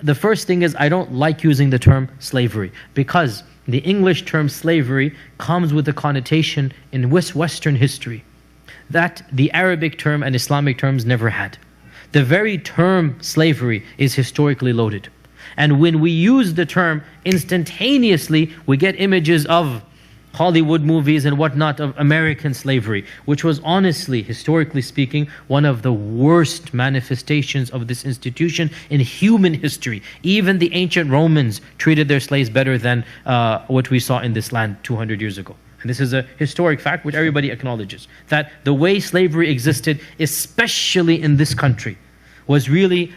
The first thing is, I don't like using the term slavery, because the English term slavery comes with a connotation in Western history that the Arabic term and Islamic terms never had. The very term slavery is historically loaded. And when we use the term, instantaneously we get images of Hollywood movies and whatnot of American slavery, which was honestly, historically speaking, one of the worst manifestations of this institution in human history. Even the ancient Romans treated their slaves better than what we saw in this land 200 years ago. And this is a historic fact which everybody acknowledges, that the way slavery existed, especially in this country, was really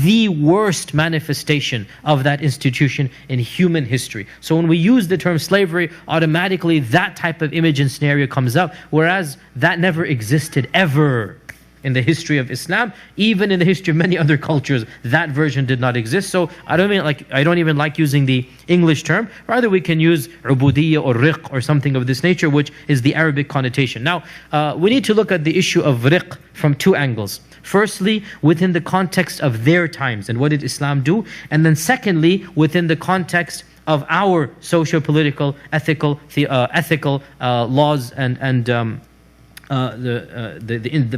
the worst manifestation of that institution in human history. So when we use the term slavery, automatically that type of image and scenario comes up, whereas that never existed ever in the history of Islam. Even in the history of many other cultures, that version did not exist. So I don't even like using the English term. Rather, we can use ubudiyya or riq or something of this nature, which is the Arabic connotation. Now, we need to look at the issue of riq from two angles. Firstly, within the context of their times and what did Islam do? And then secondly, within the context of our socio-political, ethical laws and the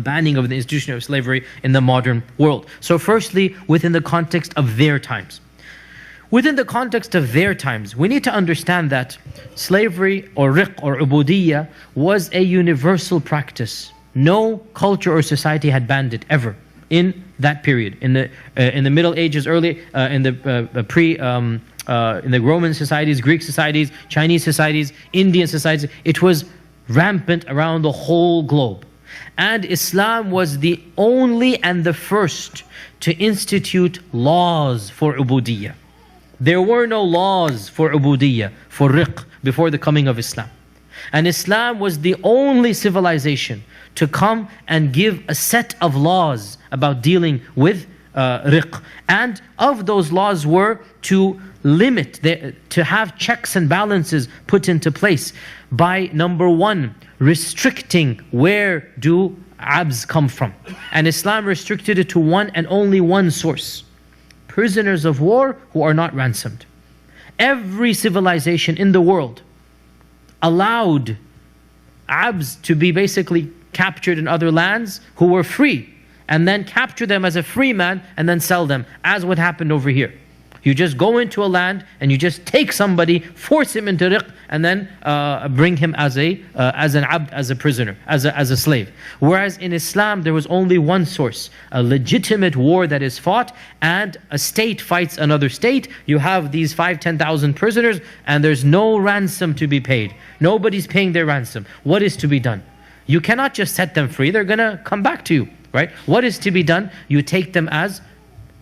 banning of the institution of slavery in the modern world. So firstly, within the context of their times. Within the context of their times, we need to understand that slavery or riq or ubudiyya was a universal practice. No culture or society had banned it ever in that period. In the Middle Ages, early in the Roman societies, Greek societies, Chinese societies, Indian societies, it was rampant around the whole globe. And Islam was the only and the first to institute laws for ubudiyya. There were no laws for ubudiyya, for riq, before the coming of Islam. And Islam was the only civilization to come and give a set of laws about dealing with riq. And of those laws were to limit, to have checks and balances put into place by, number one, restricting where do abs come from. And Islam restricted it to one and only one source: prisoners of war who are not ransomed. Every civilization in the world allowed abs to be basically captured in other lands who were free, and then capture them as a free man and then sell them, as what happened over here. You just go into a land and you just take somebody, force him into riq, and then bring him as an abd, as a prisoner, as a slave. Whereas in Islam there was only one source: a legitimate war that is fought, and a state fights another state. You have these 5,000-10,000 prisoners, and there's no ransom to be paid. Nobody's paying their ransom. What is to be done? You cannot just set them free. They're going to come back to you, right? What is to be done? You take them as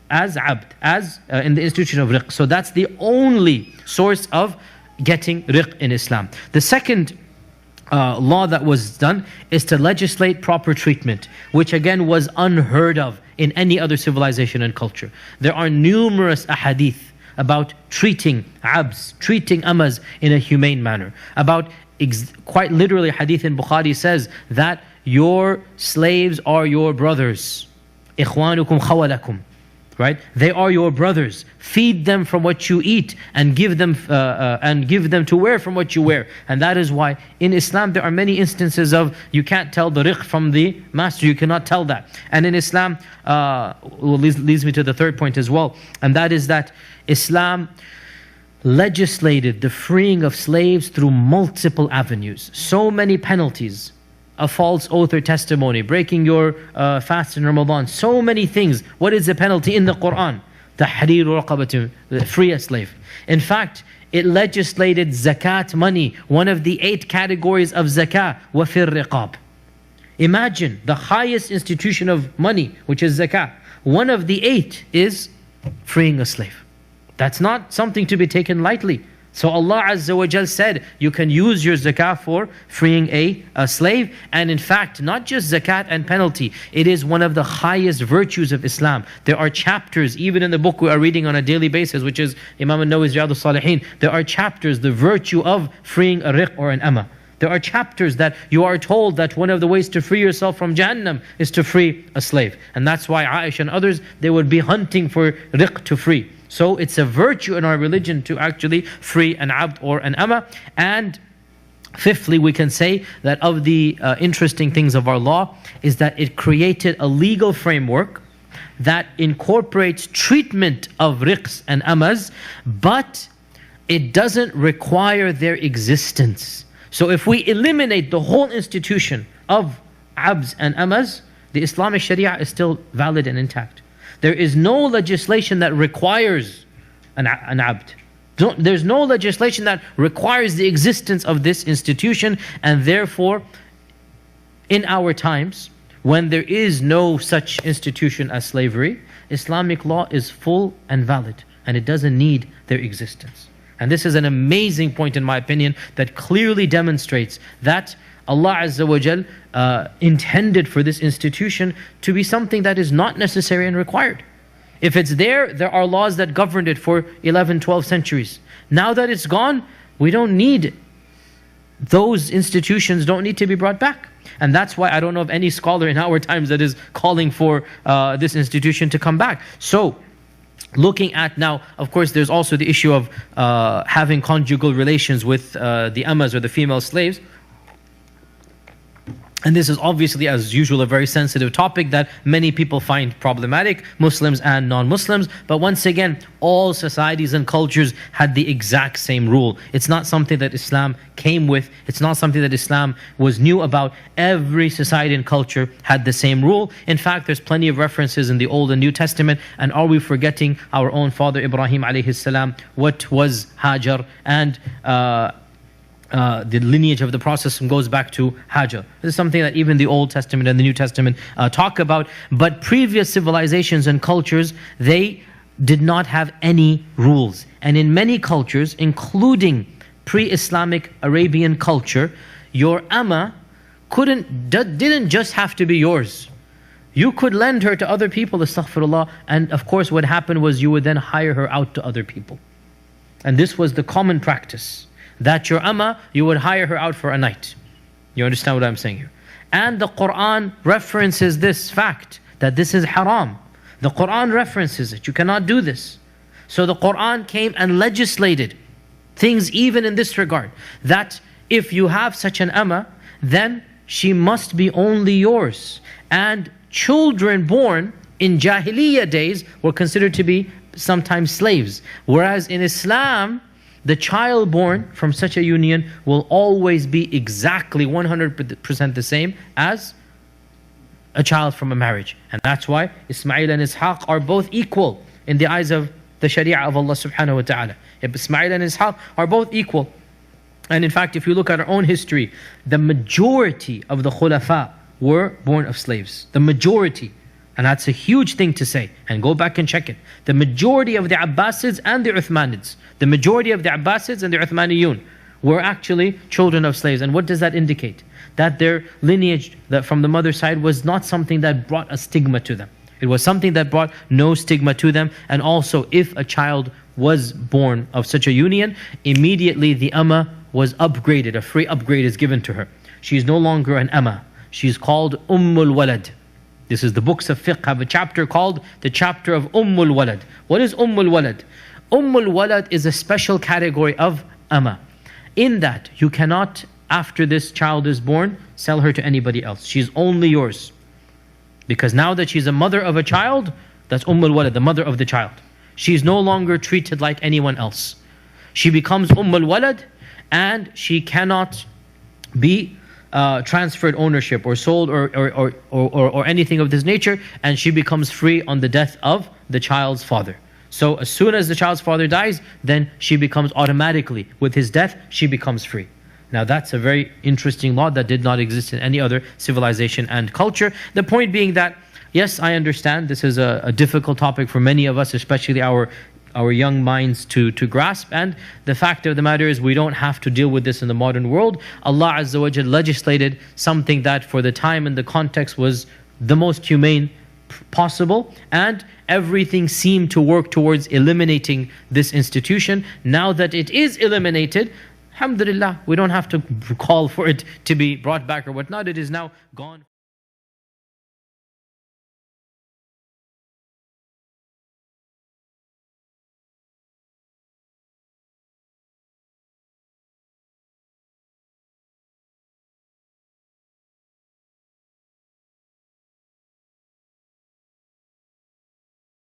abd, in the institution of riq. So that's the only source of getting riq in Islam. The second law that was done is to legislate proper treatment, which again was unheard of in any other civilization and culture. There are numerous ahadith about treating abs, treating amas in a humane manner. About quite literally, hadith in Bukhari says that your slaves are your brothers. Ikhwanukum khawalakum. Right? They are your brothers. Feed them from what you eat, and give them to wear from what you wear. And that is why in Islam there are many instances of you can't tell the riq from the master. You cannot tell that. And in Islam, leads me to the third point as well, and that is that Islam legislated the freeing of slaves through multiple avenues. So many penalties: a false oath or testimony, breaking your fast in Ramadan, so many things. What is the penalty in the Quran? Tahrir raqabatin, free a slave. In fact, it legislated zakat money, one of the 8 categories of zakah, wa fir riqab. Imagine the highest institution of money, which is zakah. One of the 8 is freeing a slave. That's not something to be taken lightly. So Allah Azza wa Jal said, you can use your zakah for freeing a slave. And in fact, not just zakat and penalty, it is one of the highest virtues of Islam. There are chapters, even in the book we are reading on a daily basis, which is Imam al-Nawawi's Riyadh al-Salihin, there are chapters, the virtue of freeing a riq or an amma. There are chapters that you are told that one of the ways to free yourself from Jahannam is to free a slave. And that's why Aisha and others, they would be hunting for riq, to free. So it's a virtue in our religion to actually free an abd or an amma. And fifthly, we can say that of the interesting things of our law is that it created a legal framework that incorporates treatment of riqs and amas, but it doesn't require their existence. So if we eliminate the whole institution of abds and amas, the Islamic Sharia is still valid and intact. There is no legislation that requires an abd. There's no legislation that requires the existence of this institution, and therefore, in our times, when there is no such institution as slavery, Islamic law is full and valid, and it doesn't need their existence. And this is an amazing point, in my opinion, that clearly demonstrates that Allah Azza wa Jal intended for this institution to be something that is not necessary and required. If it's there, there are laws that governed it for 11, 12 centuries. Now that it's gone, we don't need, those institutions don't need to be brought back. And that's why I don't know of any scholar in our times that is calling for this institution to come back. So, looking at now, of course, there's also the issue of having conjugal relations with the ammas or the female slaves. And this is obviously, as usual, a very sensitive topic that many people find problematic, Muslims and non-Muslims. But once again, all societies and cultures had the exact same rule. It's not something that Islam came with. It's not something that Islam was new about. Every society and culture had the same rule. In fact, there's plenty of references in the Old and New Testament. And are we forgetting our own father Ibrahim alayhi salam? What was Hajar? And the lineage of the Prophet goes back to Hajar. This is something that even the Old Testament and the New Testament talk about. But previous civilizations and cultures, they did not have any rules. And in many cultures, including pre-Islamic Arabian culture, your amma didn't just have to be yours. You could lend her to other people, astaghfirullah. And of course what happened was you would then hire her out to other people. And this was the common practice. That your amma, you would hire her out for a night. You understand what I'm saying here? And the Quran references this fact, that this is haram. The Quran references it. You cannot do this. So the Quran came and legislated things even in this regard. That if you have such an amma, then she must be only yours. And children born in Jahiliyyah days were considered to be sometimes slaves. Whereas in Islam, the child born from such a union will always be exactly 100% the same as a child from a marriage. And that's why Ismail and Ishaq are both equal in the eyes of the Sharia of Allah subhanahu wa ta'ala. Ismail and Ishaq are both equal. And in fact, if you look at our own history, the majority of the khulafa were born of slaves. The majority. And that's a huge thing to say. And go back and check it. The majority of the Abbasids and the Uthmanids, the majority of the Abbasids and the Uthmaniyun were actually children of slaves. And what does that indicate? That their lineage that from the mother's side was not something that brought a stigma to them. It was something that brought no stigma to them. And also, if a child was born of such a union, immediately the amma was upgraded. A free upgrade is given to her. She is no longer an amma. She is called Ummul Walad. This is the books of fiqh have a chapter called the chapter of Ummul Walad. What is Ummul Walad? Ummul Walad is a special category of amma. In that you cannot, after this child is born, sell her to anybody else. She's only yours. Because now that she's a mother of a child, that's Ummul Walad, the mother of the child. She's no longer treated like anyone else. She becomes Ummul Walad, and she cannot be transferred ownership or sold or anything of this nature, and she becomes free on the death of the child's father. So as soon as the child's father dies, then she becomes automatically, with his death, she becomes free. Now that's a very interesting law that did not exist in any other civilization and culture. The point being that, yes, I understand this is a difficult topic for many of us, especially our young minds to grasp. And the fact of the matter is we don't have to deal with this in the modern world. Allah Azza wa Jal legislated something that for the time and the context was the most humane possible, and everything seemed to work towards eliminating this institution. Now that it is eliminated, alhamdulillah, we don't have to call for it to be brought back or whatnot. It is now gone.